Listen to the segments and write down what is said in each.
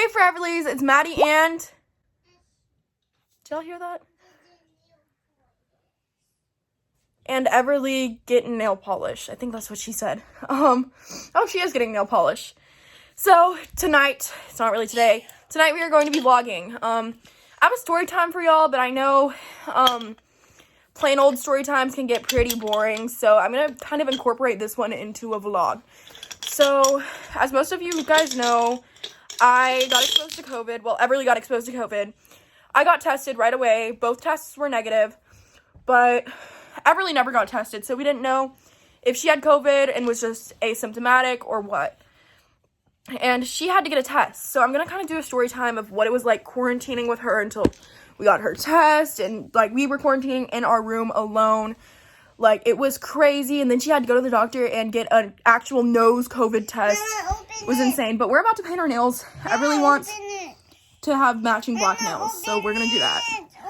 for Everly's. It's Maddie and... Did y'all hear that? And Everly getting nail polish. I think that's what she said. Oh, she is getting nail polish. So, tonight, it's not really today, tonight we are going to be vlogging. I have a story time for y'all, but I know, plain old story times can get pretty boring, so I'm gonna kind of incorporate this one into a vlog. So, as most of you guys know, I got exposed to COVID. Well, Everly got exposed to COVID. I got tested right away. Both tests were negative, but Everly never got tested, so we didn't know if she had COVID and was just asymptomatic or what. And she had to get a test, so I'm gonna kind of do a story time of what it was like quarantining with her until we got her test, and like we were quarantining in our room alone. Like, it was crazy, and then she had to go to the doctor and get an actual nose COVID test. It was insane, but we're about to paint our nails. Everly wants to have matching black nails, so we're gonna do that.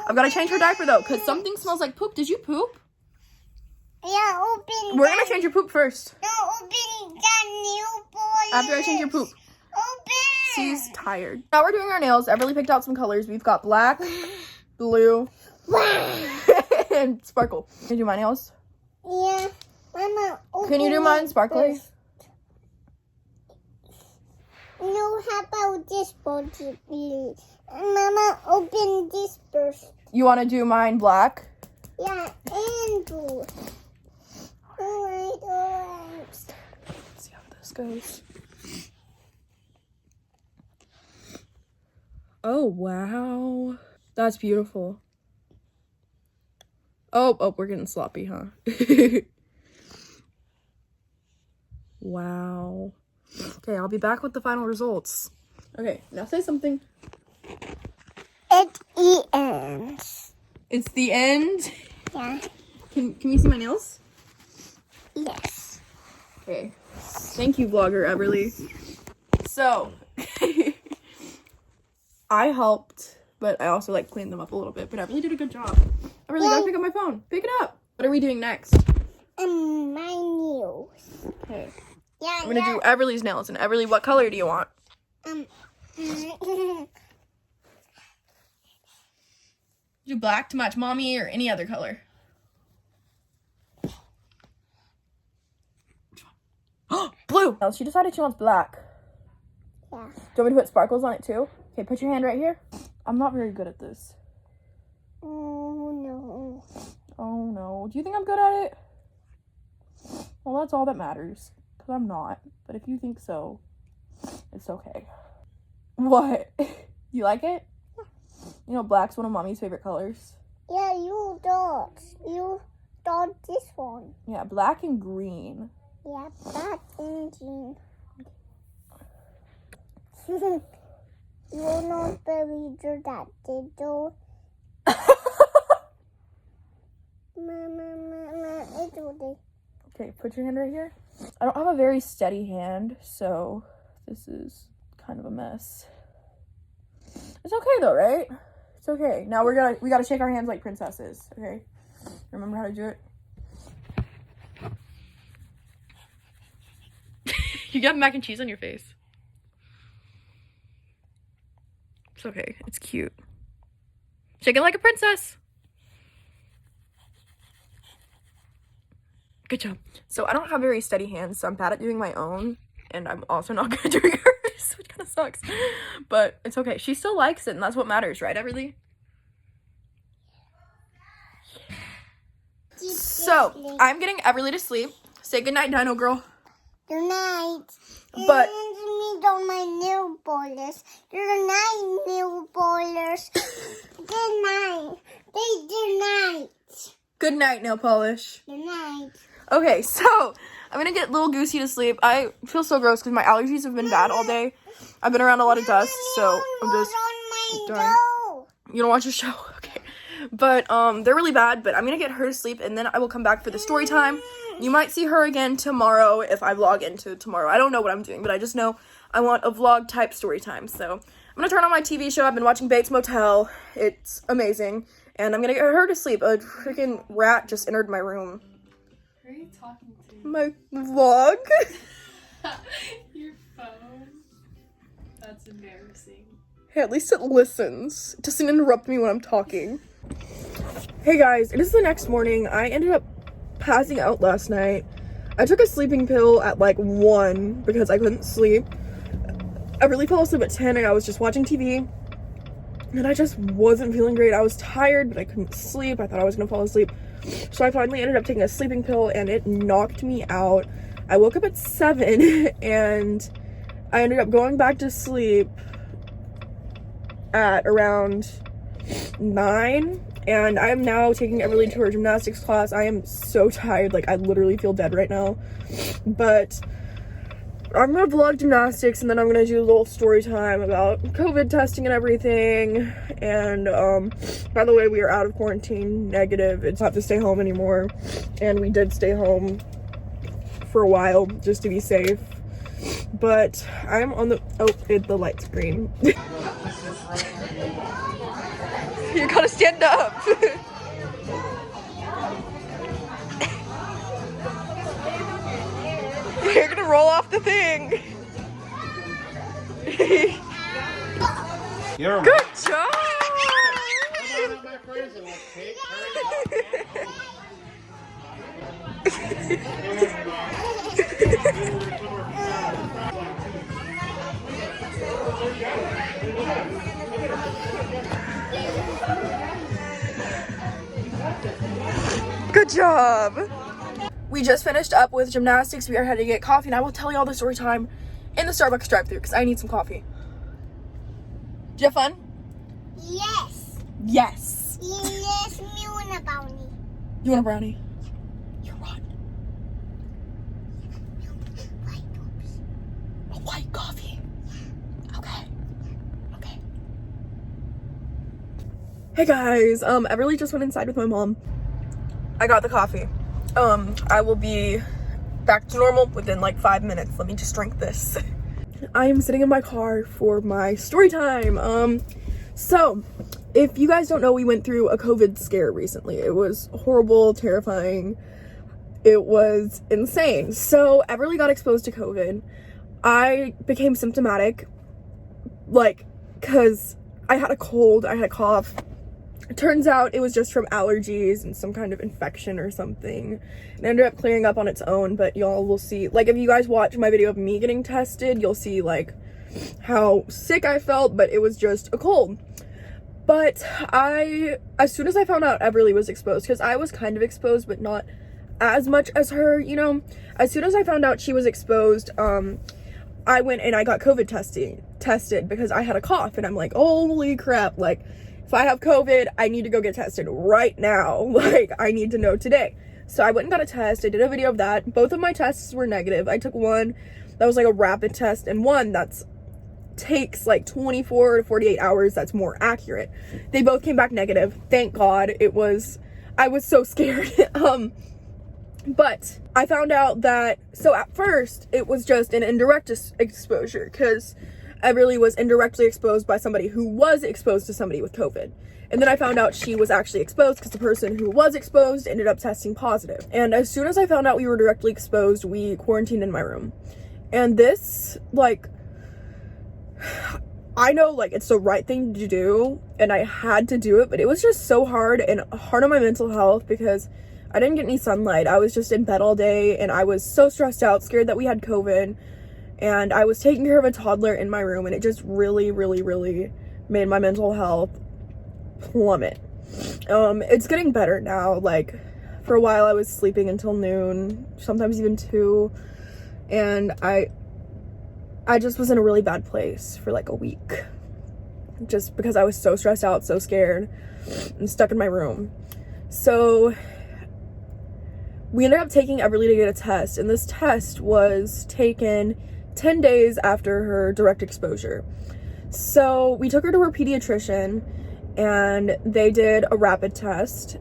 I've got to change her diaper though, because something smells like poop. Did you poop? Yeah, open. We're gonna change your poop first. No, open that nail polish. After I change your poop. Open. She's tired. Now we're doing our nails. Everly picked out some colors. We've got black, blue, and sparkle. Can you do my nails? Yeah, Mama. Can you do mine sparkly? First. No, how about this body, please? Mama, open this first. You want to do mine black? Yeah, and blue. Alright. Let's see how this goes. Oh, wow. That's beautiful. Oh, we're getting sloppy, huh? Wow. Okay, I'll be back with the final results. Okay, now say something. It's the end. It's the end. Yeah. Can you see my nails? Yes. Okay. Thank you, vlogger Everly. So, I helped, but I also like cleaned them up a little bit. But Everly did a good job. Everly, gotta pick up my phone. Pick it up. What are we doing next? My nails. Okay. Yeah. I'm gonna do Everly's nails. And Everly, what color do you want? Do black to match mommy or any other color? Blue! Oh, she decided she wants black. Yeah. Do you want me to put sparkles on it too? Okay, put your hand right here. I'm not very good at this. Oh no. Oh no. Do you think I'm good at it? Well, that's all that matters. Because I'm not. But if you think so, it's okay. What? You like it? You know, black's one of mommy's favorite colors. Yeah, you don't. You don't this one. Yeah, black and green. Yeah, black and green. You're not very good at it, though. Mama, it's okay. Okay, put your hand right here. I don't have a very steady hand, so this is kind of a mess. It's okay though, right? It's okay. Now we gotta shake our hands like princesses, okay? Remember how to do it? You got mac and cheese on your face. It's okay. It's cute. Shake it like a princess. Good job. So I don't have very steady hands, so I'm bad at doing my own, and I'm also not good at doing hers, which kind of sucks. But it's okay. She still likes it, and that's what matters, right, Everly? So I'm getting Everly to sleep. Say goodnight, Dino Girl. Good night. But me on my nail polish. Good night, nail polish. Good night. Good night. good night, nail polish. Good night. Okay, so I'm gonna get little Goosey to sleep. I feel so gross because my allergies have been bad all day. I've been around a lot of dust, so I'm just done. You don't watch your show? Okay. But they're really bad, but I'm gonna get her to sleep and then I will come back for the story time. You might see her again tomorrow if I vlog into tomorrow. I don't know what I'm doing, but I just know I want a vlog type story time. So I'm gonna turn on my TV show. I've been watching Bates Motel. It's amazing. And I'm gonna get her to sleep. A freaking rat just entered my room. Who are you talking to? My vlog. Your phone. That's embarrassing. Hey, at least it listens. It doesn't interrupt me when I'm talking. Hey guys, it is the next morning. I ended up passing out last night. I took a sleeping pill at like 1 because I couldn't sleep. I really fell asleep at 10 and I was just watching TV. And I just wasn't feeling great. I was tired, but I couldn't sleep. I thought I was gonna fall asleep. So I finally ended up taking a sleeping pill and it knocked me out. I woke up at 7 and I ended up going back to sleep at around 9. And I am now taking Everly to her gymnastics class. I am so tired. Like, I literally feel dead right now. But I'm gonna vlog gymnastics and then I'm gonna do a little story time about COVID testing and everything. And by the way, we are out of quarantine, negative. It's not to stay home anymore. And we did stay home for a while just to be safe. But I'm on the the light's green. You gotta stand up. You're gonna roll off the thing. Good job. Good job. We just finished up with gymnastics. We are heading to get coffee, and I will tell you all the story time in the Starbucks drive-thru because I need some coffee. Did you have fun? Yes. Yes. Yes, me want a brownie. You want a brownie? You're right. A white coffee. Okay. Okay. Hey guys, Everly just went inside with my mom. I got the coffee. I will be back to normal within like 5 minutes. Let me just drink this. I am sitting in my car for my story time. So if you guys don't know, we went through a COVID scare recently. It was horrible, terrifying. It was insane. So Everly got exposed to COVID. I became symptomatic, like, cause I had a cold, I had a cough. It turns out it was just from allergies and some kind of infection or something. It ended up clearing up on its own, but y'all will see, like, if you guys watch my video of me getting tested, you'll see, like, how sick I felt, but it was just a cold. But as soon as I found out Everly was exposed, because I was kind of exposed, but not as much as her, you know, as soon as I found out she was exposed, I went and I got COVID tested because I had a cough, and I'm like, holy crap, like, if I have COVID, I need to go get tested right now. Like, I need to know today. So I went and got a test. I did a video of that. Both of my tests were negative. I took one that was like a rapid test and one that's takes like 24 to 48 hours that's more accurate. They both came back negative. Thank God. I was so scared. But I found out that, so at first it was just an indirect exposure because Everly was indirectly exposed by somebody who was exposed to somebody with COVID. And then I found out she was actually exposed because the person who was exposed ended up testing positive. And as soon as I found out we were directly exposed, we quarantined in my room. And this, like, I know, like, it's the right thing to do, and I had to do it, but it was just so hard and hard on my mental health because I didn't get any sunlight. I was just in bed all day, and I was so stressed out, scared that we had COVID. And I was taking care of a toddler in my room, and it just really, really, really made my mental health plummet. It's getting better now. Like, for a while I was sleeping until noon, sometimes even 2, and I just was in a really bad place for like a week, just because I was so stressed out, so scared, and stuck in my room. So we ended up taking Everly to get a test, and this test was taken 10 days after her direct exposure. So we took her to her pediatrician and they did a rapid test.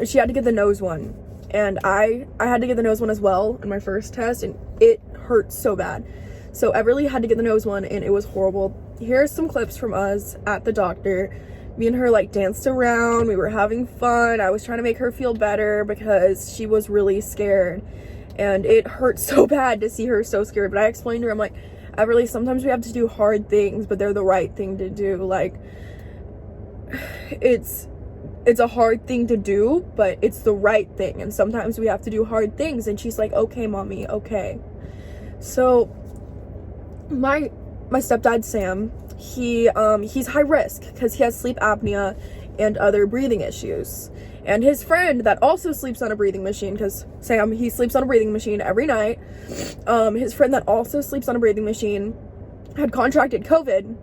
She had to get the nose one, and I had to get the nose one as well in my first test, and it hurt so bad. So Everly had to get the nose one, and it was horrible. Here's some clips from us at the doctor. Me and her like danced around, we were having fun. I was trying to make her feel better because she was really scared. And it hurt so bad to see her so scared. But I explained to her, I'm like, Everly, sometimes we have to do hard things, but they're the right thing to do. Like, it's a hard thing to do, but it's the right thing, and sometimes we have to do hard things. And she's like, okay, mommy, okay. So my stepdad Sam, he's high risk because he has sleep apnea and other breathing issues. And his friend that also sleeps on a breathing machine, because Sam, he sleeps on a breathing machine every night. His friend that also sleeps on a breathing machine had contracted COVID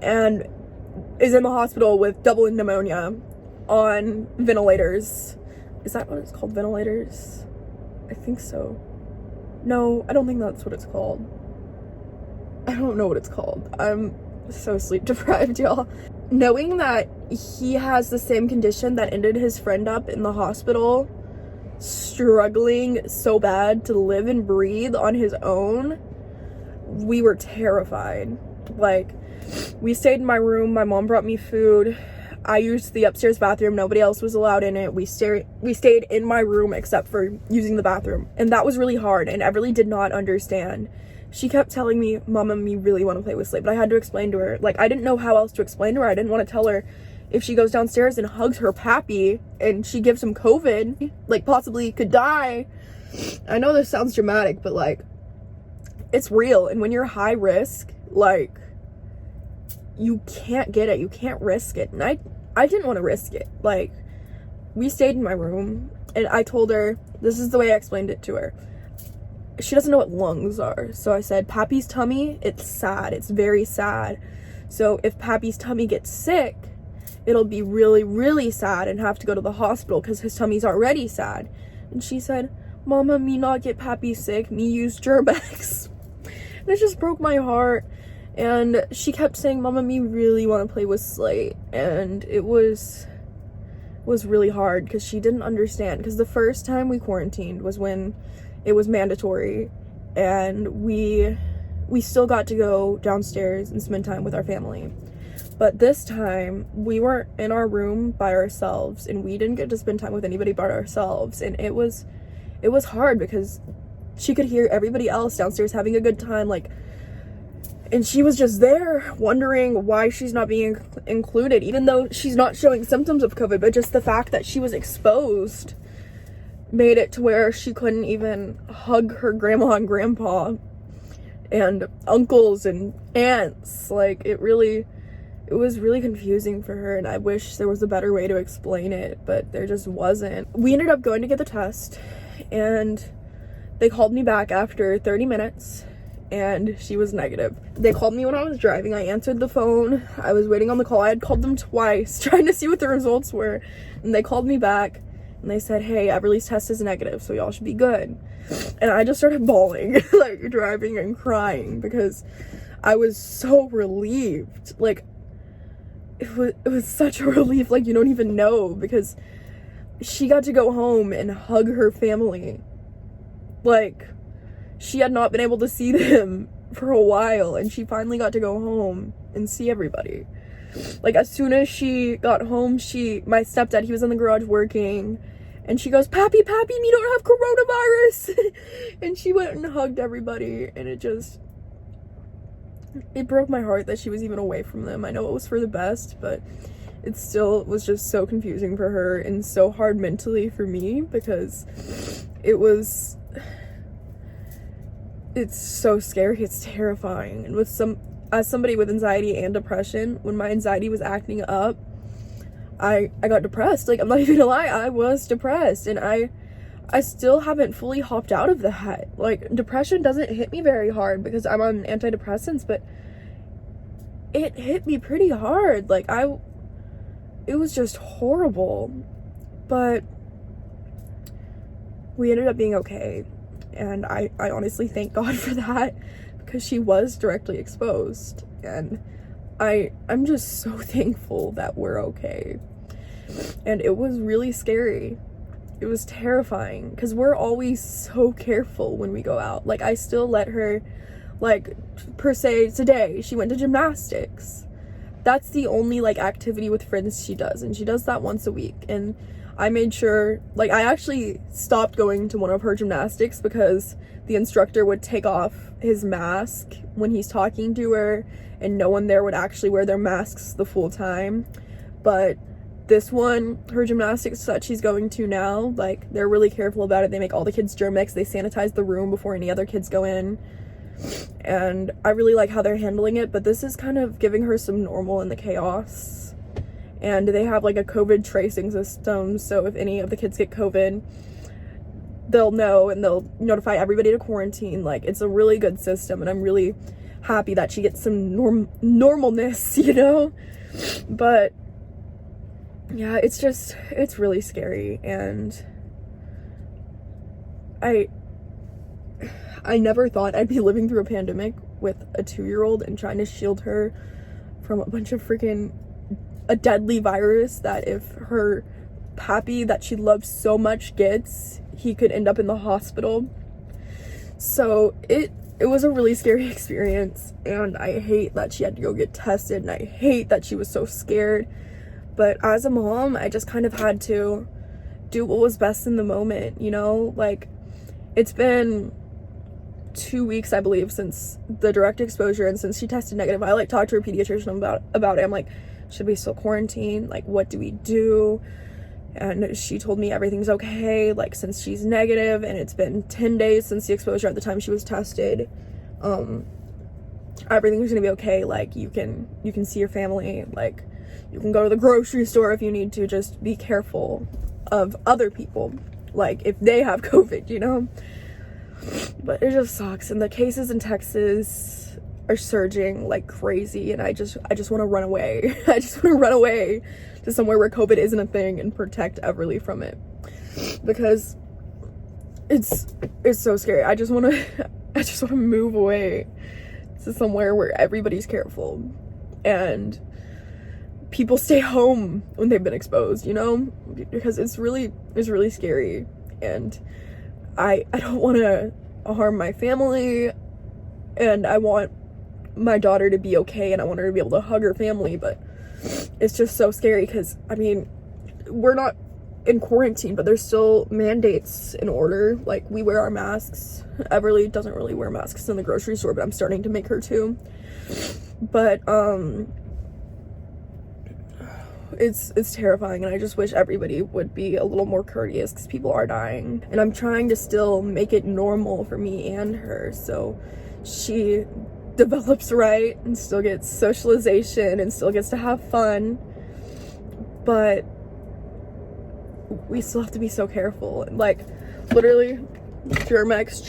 and is in the hospital with double pneumonia on ventilators. Is that what it's called? Ventilators? I think so. No, I don't think that's what it's called. I don't know what it's called. I'm so sleep deprived, y'all. Knowing that he has the same condition that ended his friend up in the hospital, struggling so bad to live and breathe on his own, we were terrified. Like, we stayed in my room. My mom brought me food. I used the upstairs bathroom. Nobody else was allowed in it. We stayed in my room except for using the bathroom. And that was really hard, and Everly did not understand. She kept telling me, Mama, me really want to play with Slate, but I had to explain to her. Like, I didn't know how else to explain to her. I didn't want to tell her if she goes downstairs and hugs her pappy and she gives him COVID, like, possibly could die. I know this sounds dramatic, but, like, it's real. And when you're high risk, like, you can't get it. You can't risk it. And I didn't want to risk it. Like, we stayed in my room, and I told her, this is the way I explained it to her. She doesn't know what lungs are. So I said, Pappy's tummy, it's sad. It's very sad. So if Pappy's tummy gets sick, it'll be really, really sad and have to go to the hospital because his tummy's already sad. And she said, Mama, me not get Pappy sick. Me use Gerbex. And it just broke my heart. And she kept saying, Mama, me really want to play with Slate. And it was really hard because she didn't understand. Because the first time we quarantined was when it was mandatory, and we still got to go downstairs and spend time with our family. But this time, we weren't in our room by ourselves, and we didn't get to spend time with anybody but ourselves. And it was hard because she could hear everybody else downstairs having a good time, like, and she was just there wondering why she's not being included, even though she's not showing symptoms of COVID, but just the fact that she was exposed made it to where she couldn't even hug her grandma and grandpa and uncles and aunts. Like, it was really confusing for her, and I wish there was a better way to explain it, but there just wasn't. We ended up going to get the test, and they called me back after 30 minutes, and she was negative. They called me when I was driving. I answered the phone. I was waiting on the call. I had called them twice trying to see what the results were, and they called me back. And they said, hey, Everly's test is negative, so y'all should be good. And I just started bawling, like, driving and crying, because I was so relieved. Like, it was such a relief, like, you don't even know, because she got to go home and hug her family. Like, she had not been able to see them for a while, and she finally got to go home and see everybody. Like, as soon as she got home, my stepdad, he was in the garage working, and she goes, Pappy, me don't have coronavirus. And she went and hugged everybody, and it broke my heart that she was even away from them. I know it was for the best, but it still was just so confusing for her and so hard mentally for me, because it's so scary, it's terrifying. And as somebody with anxiety and depression, when my anxiety was acting up, I got depressed. Like, I'm not even gonna lie, I was depressed, and I still haven't fully hopped out of that. Like, depression doesn't hit me very hard because I'm on antidepressants, but it hit me pretty hard. Like, it was just horrible. But we ended up being okay, and I honestly thank God for that, because she was directly exposed, and I'm just so thankful that we're okay. And it was really scary. It was terrifying, because we're always so careful when we go out. Like, I still let her, like, per se, today she went to gymnastics. That's the only, like, activity with friends she does, and she does that once a week. And I made sure, like, I actually stopped going to one of her gymnastics because the instructor would take off his mask when he's talking to her, and no one there would actually wear their masks the full time. But this one, her gymnastics that she's going to now, like, they're really careful about it. They make all the kids Germ-X. They sanitize the room before any other kids go in. And I really like how they're handling it, but this is kind of giving her some normal in the chaos. And they have, like, a COVID tracing system, so if any of the kids get COVID, they'll know and they'll notify everybody to quarantine. Like, it's a really good system, and I'm really happy that she gets some normalness, you know? But yeah, it's really scary, and I never thought I'd be living through a pandemic with a 2-year-old and trying to shield her from a bunch of a deadly virus that if her pappy that she loves so much gets, he could end up in the hospital. So it was a really scary experience, and I hate that she had to go get tested, and I hate that she was so scared. But as a mom, I just kind of had to do what was best in the moment, you know? Like, it's been 2 weeks, I believe, since the direct exposure, and since she tested negative. I, like, talked to her pediatrician about it. I'm like, should we still quarantine? Like, what do we do? And she told me everything's okay, like, since she's negative, and it's been 10 days since the exposure at the time she was tested. Everything's gonna be okay. Like, you can see your family, like, you can go to the grocery store if you need to. Just be careful of other people, like, if they have COVID, you know? But it just sucks, and the cases in Texas are surging like crazy, and I just want to run away. I just want to run away to somewhere where COVID isn't a thing and protect Everly from it, because it's so scary. I just want to move away to somewhere where everybody's careful and people stay home when they've been exposed, you know, because it's really scary, and I don't want to harm my family, and I want my daughter to be okay, and I want her to be able to hug her family. But it's just so scary because, I mean, we're not in quarantine, but there's still mandates in order. Like, we wear our masks. Everly doesn't really wear masks in the grocery store, but I'm starting to make her too. But it's terrifying, and I just wish everybody would be a little more courteous because people are dying, and I'm trying to still make it normal for me and her so she develops right and still gets socialization and still gets to have fun. But we still have to be so careful, like, literally Germ-X,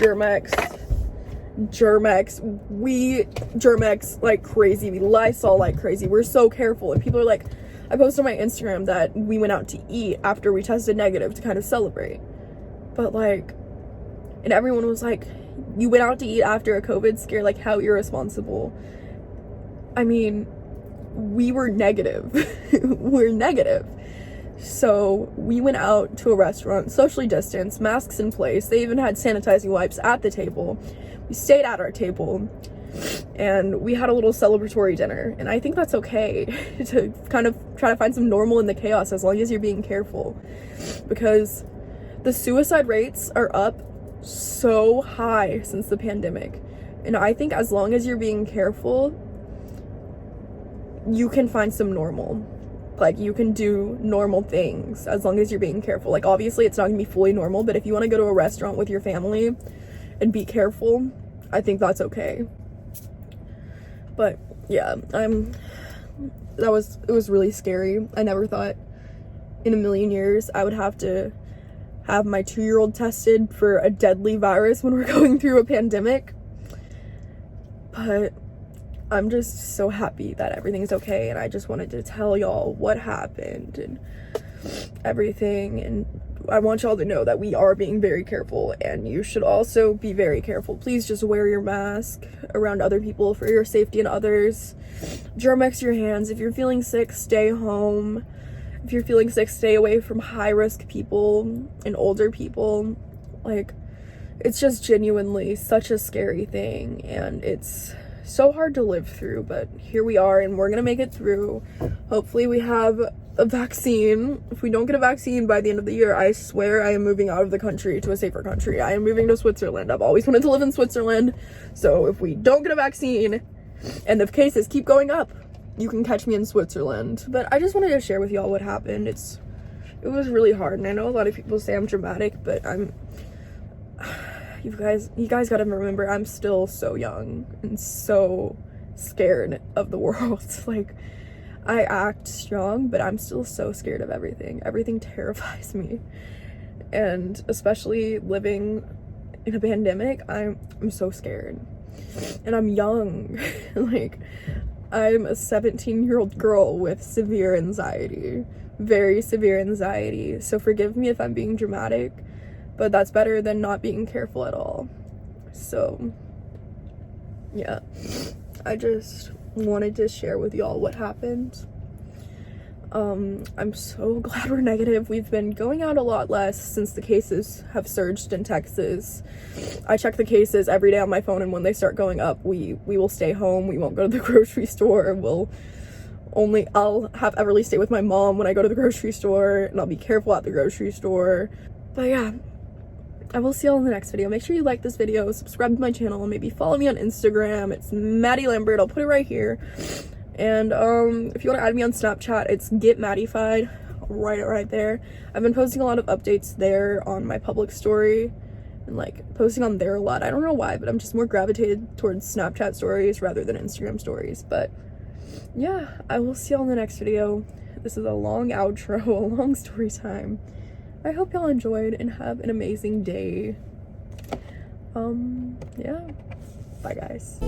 we Germ-X like crazy, we Lysol like crazy, we're so careful. And people are like, I posted on my Instagram that we went out to eat after we tested negative to kind of celebrate, but like, and everyone was like, you went out to eat after a COVID scare, like, how irresponsible. I mean, we were negative. We're negative. So we went out to a restaurant, socially distanced, masks in place. They even had sanitizing wipes at the table. We stayed at our table, and we had a little celebratory dinner. And I think that's okay to kind of try to find some normal in the chaos, as long as you're being careful, because the suicide rates are up so high since the pandemic. And I think as long as you're being careful, you can find some normal. Like, you can do normal things as long as you're being careful. Like, obviously it's not gonna be fully normal, but if you want to go to a restaurant with your family and be careful, I think that's okay. But yeah, it was really scary. I never thought in a million years I would have to have my 2-year-old tested for a deadly virus when we're going through a pandemic. But I'm just so happy that everything's okay, and I just wanted to tell y'all what happened and everything, and I want y'all to know that we are being very careful, and you should also be very careful. Please just wear your mask around other people for your safety and others. Germ-X your hands. If you're feeling sick, stay home. If you're feeling sick, stay away from high-risk people and older people. Like, it's just genuinely such a scary thing, and it's so hard to live through, but here we are and we're gonna make it through. Hopefully we have a vaccine. If we don't get a vaccine by the end of the year, I swear I am moving out of the country to a safer country. I am moving to Switzerland. I've always wanted to live in Switzerland. So if we don't get a vaccine and the cases keep going up, you can catch me in Switzerland. But I just wanted to share with y'all what happened. It was really hard, and I know a lot of people say I'm dramatic, but you guys gotta remember, I'm still so young and so scared of the world. Like, I act strong, but I'm still so scared of everything. Everything terrifies me. And especially living in a pandemic, I'm so scared. And I'm young. Like, I'm a 17-year-old girl with severe anxiety. Very severe anxiety. So forgive me if I'm being dramatic, but that's better than not being careful at all. So, yeah. I just wanted to share with y'all what happened. I'm so glad we're negative. We've been going out a lot less since the cases have surged in Texas. I check the cases every day on my phone, and when they start going up, we will stay home. We won't go to the grocery store. I'll have Everly stay with my mom when I go to the grocery store, and I'll be careful at the grocery store. But yeah, I will see y'all in the next video. Make sure you like this video, subscribe to my channel, and maybe follow me on Instagram. It's Maddie Lambert. I'll put it right here. And if you want to add me on Snapchat, it's getmaddified. Right there. I've been posting a lot of updates there on my public story and like posting on there a lot. I don't know why, but I'm just more gravitated towards Snapchat stories rather than Instagram stories. But yeah, I will see y'all in the next video. This is a long outro, a long story time. I hope y'all enjoyed and have an amazing day. Yeah, bye guys.